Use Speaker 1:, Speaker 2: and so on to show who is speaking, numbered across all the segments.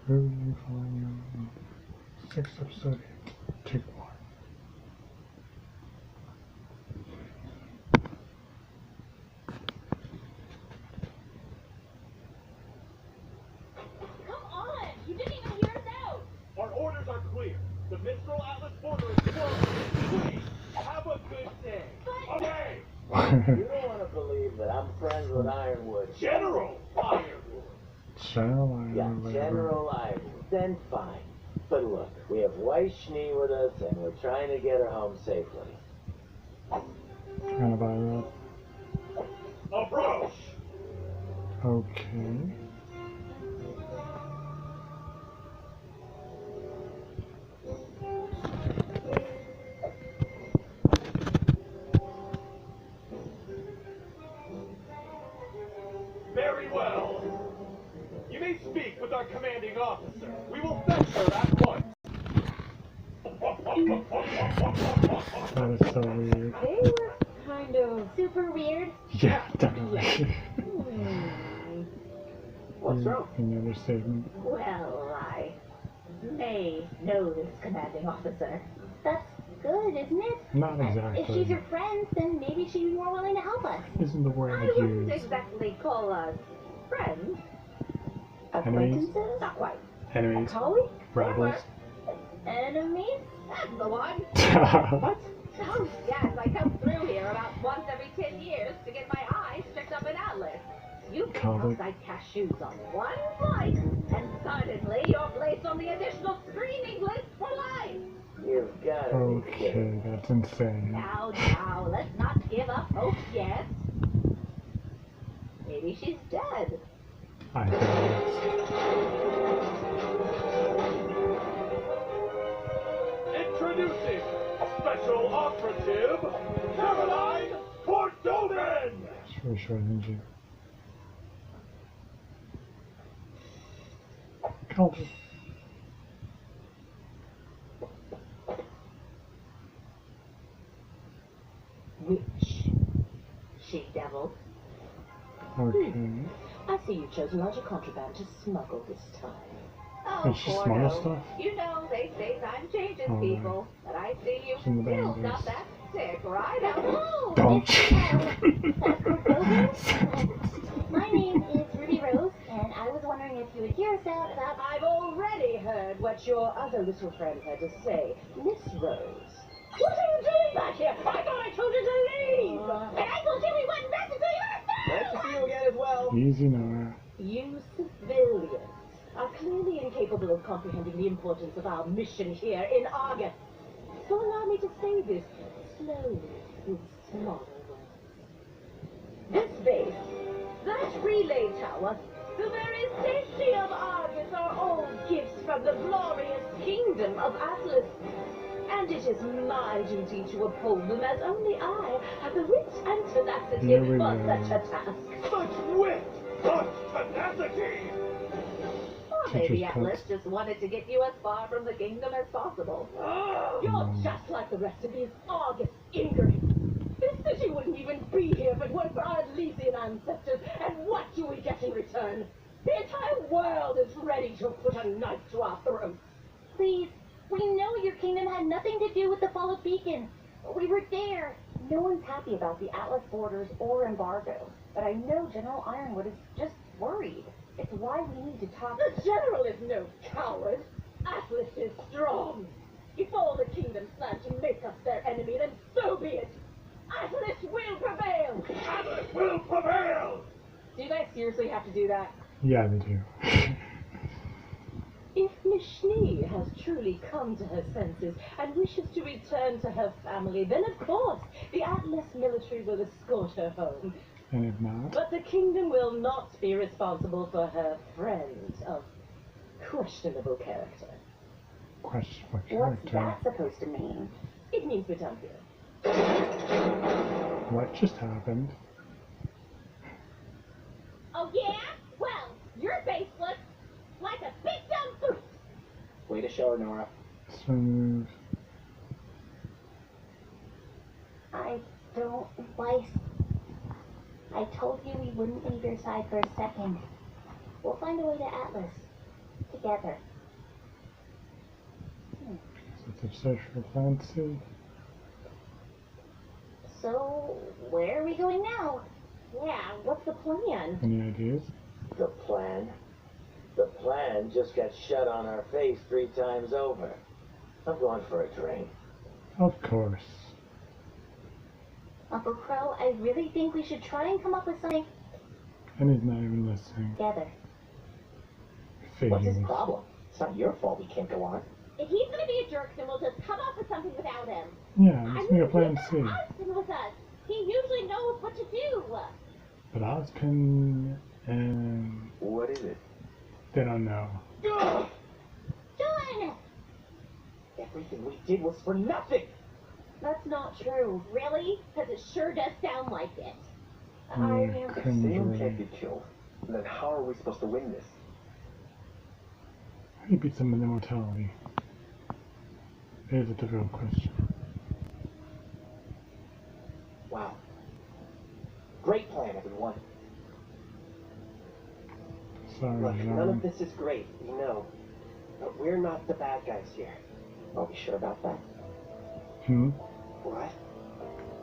Speaker 1: Who are you following on? 6th episode, take 1.
Speaker 2: Come on! You didn't even hear us out!
Speaker 3: Our orders are clear. The Mistral Atlas border is closed. Please, have a good day.
Speaker 2: But...
Speaker 3: Away!
Speaker 4: You don't want to believe that I'm friends with Ironwood.
Speaker 3: General Ironwood!
Speaker 1: General Ironwood.
Speaker 4: Yeah, General Ironwood. Then fine. But look, we have Weiss Schnee with us, and we're trying to get her home safely.
Speaker 1: Trying to buy that.
Speaker 3: Approach!
Speaker 1: Okay.
Speaker 3: Very well. You may speak with our commanding officer. We will fetch her at once.
Speaker 1: That is so weird.
Speaker 2: They were kind of super weird.
Speaker 1: Yeah, definitely.
Speaker 4: What's wrong?
Speaker 1: Another statement.
Speaker 2: Well, I may know this commanding officer. That's good, isn't it?
Speaker 1: Not
Speaker 2: If she's
Speaker 1: exactly.
Speaker 2: your friend, then maybe she'd be more willing to help us.
Speaker 1: Isn't the word
Speaker 2: I wouldn't
Speaker 1: used.
Speaker 2: exactly call us friends.
Speaker 1: Enemies?
Speaker 2: Acquaintances? Not quite.
Speaker 1: Enemies?
Speaker 2: Colleagues?
Speaker 1: Rebels?
Speaker 2: Enemies? That's the one.
Speaker 1: What?
Speaker 2: Oh, yes, I come through here about once every 10 years to get my eyes checked up in Atlas. You pick
Speaker 1: Colleague.
Speaker 2: outside cashews on one flight, and suddenly you're placed on the additional screening list for life.
Speaker 4: You've got to be kidding.
Speaker 1: Okay, that's insane.
Speaker 2: Now, let's not give up hope yet. Maybe she's dead.
Speaker 1: I think.
Speaker 3: Introducing Special Operative Caroline Cordovan!
Speaker 1: Sure, didn't you? Calvin.
Speaker 2: Witch. She-devil.
Speaker 1: Okay.
Speaker 2: I see you've chosen larger contraband to smuggle this time. Oh,
Speaker 1: Does she smuggle stuff?
Speaker 2: You know, they say time changes
Speaker 1: Oh,
Speaker 2: people, but I see you
Speaker 1: It's in the
Speaker 2: still
Speaker 1: bangers.
Speaker 2: got that stick right out. Oh,
Speaker 1: Don't.
Speaker 5: My name is Ruby Rose, and I was wondering if you would hear us out about...
Speaker 2: I've already heard what your other little friend had to say, Miss Rose. What are you doing back here? I thought I told you to leave!
Speaker 5: And I told you we wouldn't mess until you
Speaker 4: Nice to see you again as well.
Speaker 1: Easy now.
Speaker 2: You civilians are clearly incapable of comprehending the importance of our mission here in Argus. So allow me to say this slowly with smaller words. This base, that relay tower, the very city of Argus are all gifts from the glorious kingdom of Atlas. And it is my duty to uphold them as only I have the wit and tenacity
Speaker 1: Here we
Speaker 2: for
Speaker 1: go.
Speaker 2: such a task.
Speaker 3: Such wit! Such tenacity!
Speaker 2: Or maybe Atlas just wanted to get you as far from the kingdom as possible. You're just like the rest of these Argus ingrates. This city wouldn't even be here if it weren't for our Elysian ancestors. And what do we get in return? The entire world is ready to put a knife to our throats.
Speaker 5: Please, we know your kingdom had nothing to do with the fall of Beacon. We were there. No one's happy about the Atlas borders or embargo, but I know General Ironwood is just worried. It's why we need to talk.
Speaker 2: The general is no coward. Atlas is strong. If all the kingdoms plan to make us their enemy, then so be it. Atlas will prevail.
Speaker 3: Atlas will prevail!
Speaker 2: Do you guys seriously have to do that?
Speaker 1: Yeah, they do.
Speaker 2: If Miss Schnee has truly come to her senses and wishes to return to her family, then of course the Atlas military will escort her home.
Speaker 1: And if not,
Speaker 2: But the kingdom will not be responsible for her friend of questionable character.
Speaker 1: question for
Speaker 5: What's
Speaker 1: character.
Speaker 5: that supposed to mean?
Speaker 2: It means we're done here.
Speaker 1: What just happened?
Speaker 2: Oh yeah? Well, your face looks like a big dumb fruit.
Speaker 4: Way to show her, Nora.
Speaker 1: Smooth.
Speaker 5: I don't like... I told you we wouldn't leave your side for a second. We'll find a way to Atlas. To together.
Speaker 1: It's a search for Clancy.
Speaker 5: So, where are we going now?
Speaker 2: Yeah, what's the plan?
Speaker 1: Any ideas?
Speaker 4: The plan? The plan just got shut on our face 3 times over. I'm going for a drink.
Speaker 1: Of course.
Speaker 5: Uncle Crow, I really think we should try and come up with something
Speaker 1: And he's not even listening.
Speaker 5: together.
Speaker 4: What's his
Speaker 1: Figures.
Speaker 4: problem? It's not your fault we can't go on.
Speaker 2: If he's gonna be a jerk, then we'll just come up with something without him.
Speaker 1: Yeah, let's make a plan
Speaker 2: he's
Speaker 1: C.
Speaker 2: got Ozpin with us. He usually knows what to do.
Speaker 1: But Ozpin and
Speaker 3: What is it?
Speaker 1: they don't know.
Speaker 5: Jaune!
Speaker 4: Everything we did was for nothing.
Speaker 2: That's not true. Really? Because it sure does sound like it.
Speaker 1: Yeah,
Speaker 3: If Sam
Speaker 1: cringeworthy.
Speaker 3: can't be killed, then how are we supposed to win this?
Speaker 1: How do you beat them with immortality? It is a difficult question.
Speaker 4: Wow. Great plan, everyone.
Speaker 1: Sorry,
Speaker 6: Look, none of
Speaker 1: Jaune.
Speaker 6: this is great, we know. But we're not the bad guys here.
Speaker 4: Are we sure about that?
Speaker 1: Hmm?
Speaker 6: What?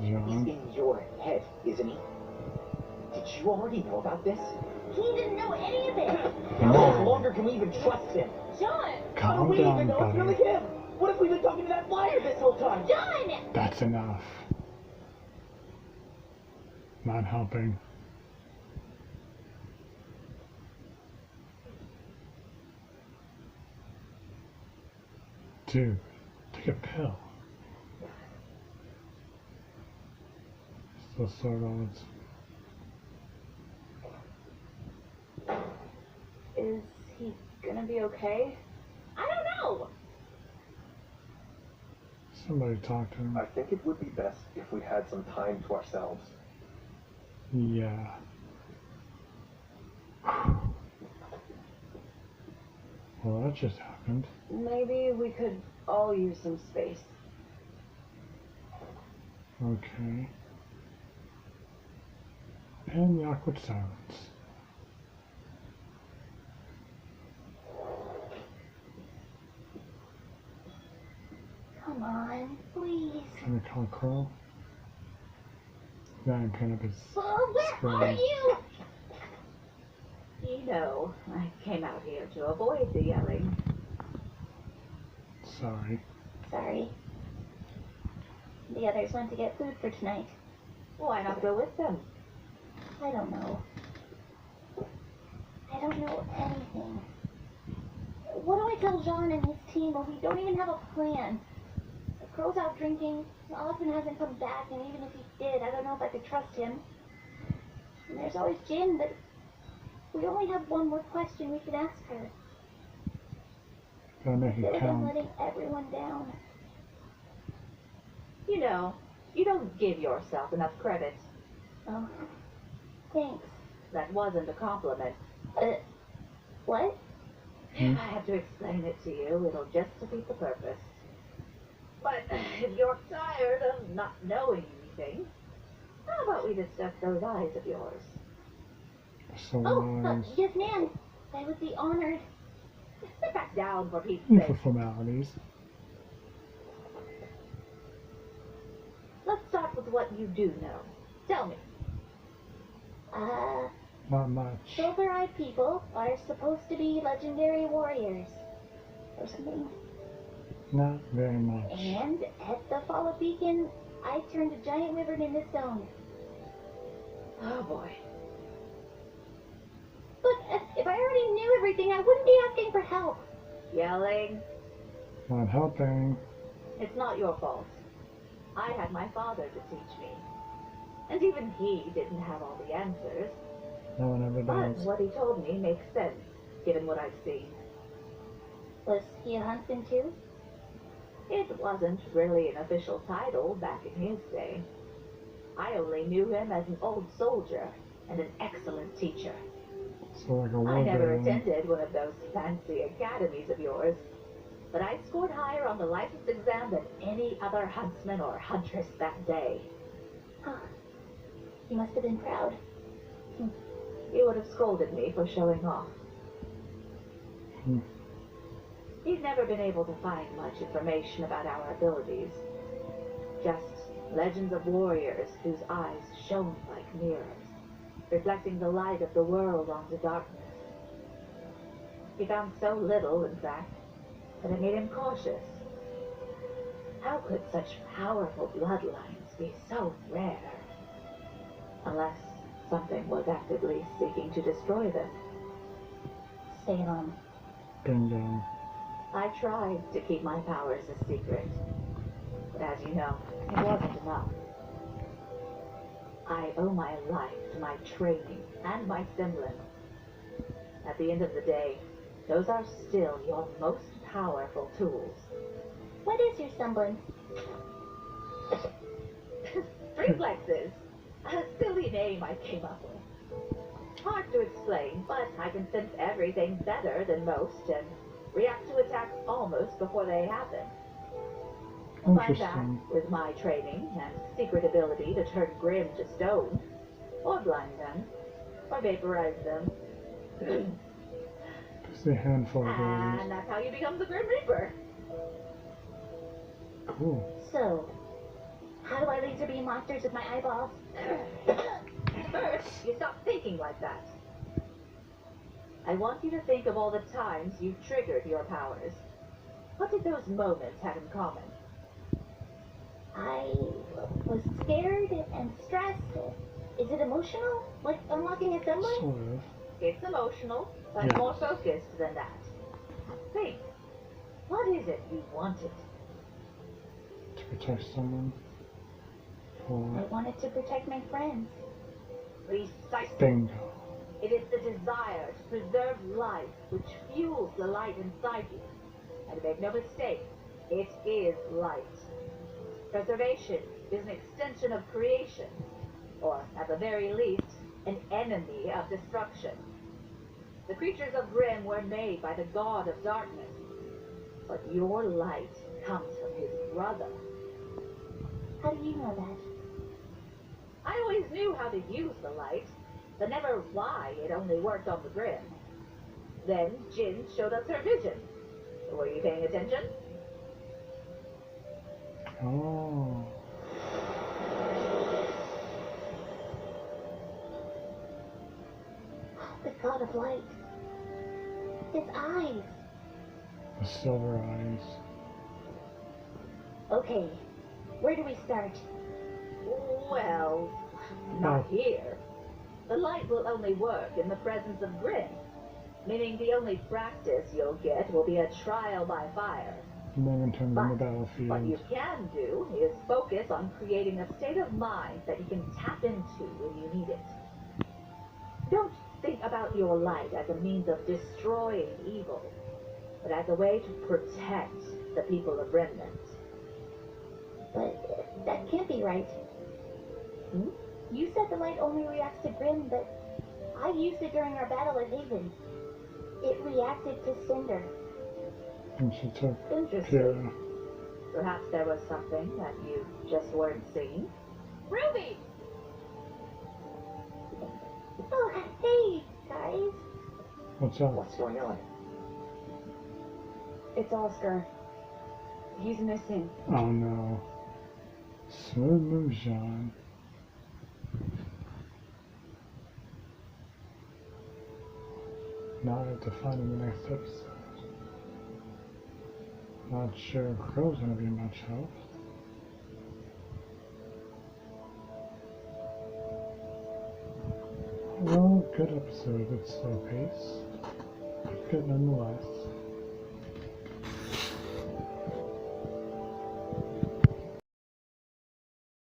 Speaker 4: He's
Speaker 1: Jaune?
Speaker 4: in your head, isn't he? Did you already know about this?
Speaker 5: He didn't know any of it!
Speaker 4: How much longer can we even trust him?
Speaker 2: Jaune!
Speaker 4: How do
Speaker 1: Calm
Speaker 4: we
Speaker 1: down,
Speaker 4: even know it's really
Speaker 1: buddy.
Speaker 4: him? What if we've been talking to that flyer this whole time?
Speaker 5: Jaune!
Speaker 1: That's enough. Not helping. Dude, take a pill. Still sort of.
Speaker 5: Is he gonna be okay?
Speaker 2: I don't know.
Speaker 1: Somebody talk to him.
Speaker 3: I think it would be best if we had some time to ourselves.
Speaker 1: Yeah. Well, that just happened.
Speaker 5: Maybe we could all use some space.
Speaker 1: Okay. And the awkward silence.
Speaker 5: Come on, please.
Speaker 1: Can I call Crow? Now I'm kind of his
Speaker 5: Oh, where are
Speaker 1: screen.
Speaker 5: you?
Speaker 2: You know, I came out here to avoid the yelling.
Speaker 1: Sorry.
Speaker 5: Sorry. The others went to get food for tonight.
Speaker 2: Why not go with them?
Speaker 5: I don't know. I don't know anything. What do I tell Jaune and his team when we don't even have a plan? The Crow's out drinking, Austin hasn't come back, and even if he did, I don't know if I could trust him. And there's always Jin, but we only have one more question we can ask her.
Speaker 1: Gotta make
Speaker 5: Instead
Speaker 1: it
Speaker 5: of them
Speaker 1: count.
Speaker 5: letting everyone down.
Speaker 2: You know, you don't give yourself enough credit.
Speaker 5: Oh, thanks.
Speaker 2: That wasn't a compliment.
Speaker 5: What?
Speaker 2: If I have to explain it to you, it'll just defeat the purpose. But if you're tired of not knowing anything, how about we discuss those eyes of yours?
Speaker 1: So nice.
Speaker 5: Yes, ma'am. I would be honored.
Speaker 2: Sit back down for Pete's
Speaker 1: For
Speaker 2: sake.
Speaker 1: formalities.
Speaker 2: Let's start with what you do know. Tell me.
Speaker 1: Not much.
Speaker 5: Silver-eyed people are supposed to be legendary warriors. Or something.
Speaker 1: Not very much.
Speaker 5: And at the Fall of Beacon, I turned a giant wyvern into stone.
Speaker 2: Oh boy.
Speaker 5: But if I already knew everything, I wouldn't be asking for help.
Speaker 2: Yelling.
Speaker 1: Not helping.
Speaker 2: It's not your fault. I had my father to teach me. And even he didn't have all the answers.
Speaker 1: No one ever
Speaker 2: But
Speaker 1: does.
Speaker 2: what he told me makes sense, given what I've seen.
Speaker 5: Was he a huntsman too?
Speaker 2: It wasn't really an official title back in his day. I only knew him as an old soldier and an excellent teacher.
Speaker 1: So like a
Speaker 2: I never
Speaker 1: wolverine.
Speaker 2: attended one of those fancy academies of yours, but I scored higher on the license exam than any other huntsman or huntress that day.
Speaker 5: Oh, he must have been proud.
Speaker 2: He would have scolded me for showing off. He's never been able to find much information about our abilities. Just legends of warriors whose eyes shone like mirrors, reflecting the light of the world onto darkness. He found so little, in fact, that it made him cautious. How could such powerful bloodlines be so rare? Unless something was actively seeking to destroy them.
Speaker 5: Salem.
Speaker 1: Bingo.
Speaker 2: I tried to keep my powers a secret, but as you know, it wasn't enough. I owe my life to my training and my semblance. At the end of the day, those are still your most powerful tools.
Speaker 5: What is your semblance?
Speaker 2: Reflexes. A silly name I came up with. Hard to explain, but I can sense everything better than most and react to attacks almost before they happen. Combine that
Speaker 1: Interesting.
Speaker 2: with my training and secret ability to turn Grim to stone, or blind them, or vaporize them.
Speaker 1: Just a handful of
Speaker 2: And
Speaker 1: abilities.
Speaker 2: that's how you become the Grim Reaper.
Speaker 1: Cool.
Speaker 5: So, how do I laser beam monsters with my eyeballs?
Speaker 2: First, you stop thinking like that. I want you to think of all the times you've triggered your powers. What did those moments have in common?
Speaker 5: I was scared and stressed. Is it emotional? Like unlocking a semblance?
Speaker 1: Sort of.
Speaker 2: It's emotional, but
Speaker 1: Yeah.
Speaker 2: more focused than that. Think. What is it you wanted?
Speaker 1: To protect someone.
Speaker 5: I
Speaker 1: For
Speaker 5: wanted to protect my friends.
Speaker 2: Precisely.
Speaker 1: bingo.
Speaker 2: It is the desire to preserve life which fuels the light inside you. And make no mistake, it is light. Preservation is an extension of creation, or at the very least, an enemy of destruction. The creatures of Grimm were made by the god of darkness, but your light comes from his brother.
Speaker 5: How do you know that?
Speaker 2: I always knew how to use the light, but never why it only worked on the Grimm. Then Jin showed us her vision. Were you paying attention?
Speaker 1: Oh.
Speaker 5: The god of light. His eyes.
Speaker 1: The silver eyes.
Speaker 5: Okay, where do we start?
Speaker 2: Well, not
Speaker 1: Oh.
Speaker 2: here. The light will only work in the presence of Grimm, meaning the only practice you'll get will be a trial by fire.
Speaker 1: And then in terms on the
Speaker 2: But
Speaker 1: battlefield.
Speaker 2: what you can do is focus on creating a state of mind that you can tap into when you need it. Don't think about your light as a means of destroying evil, but as a way to protect the people of Remnant.
Speaker 5: But that can't be right.
Speaker 2: Hmm?
Speaker 5: You said the light only reacts to Grim, but I used it during our battle at Haven. It reacted to Cinder.
Speaker 1: And she took
Speaker 2: Interesting.
Speaker 1: Kira.
Speaker 2: Perhaps there was something that you just weren't seeing.
Speaker 5: Ruby! Oh, hey, guys.
Speaker 1: What's up?
Speaker 4: What's going on?
Speaker 5: It's Oscar. He's missing.
Speaker 1: Oh no. Smooth move, Jaune. Now I have to find in the next episode. Not sure if Crow's gonna be much help. Well, good episode, good slow pace. Good nonetheless.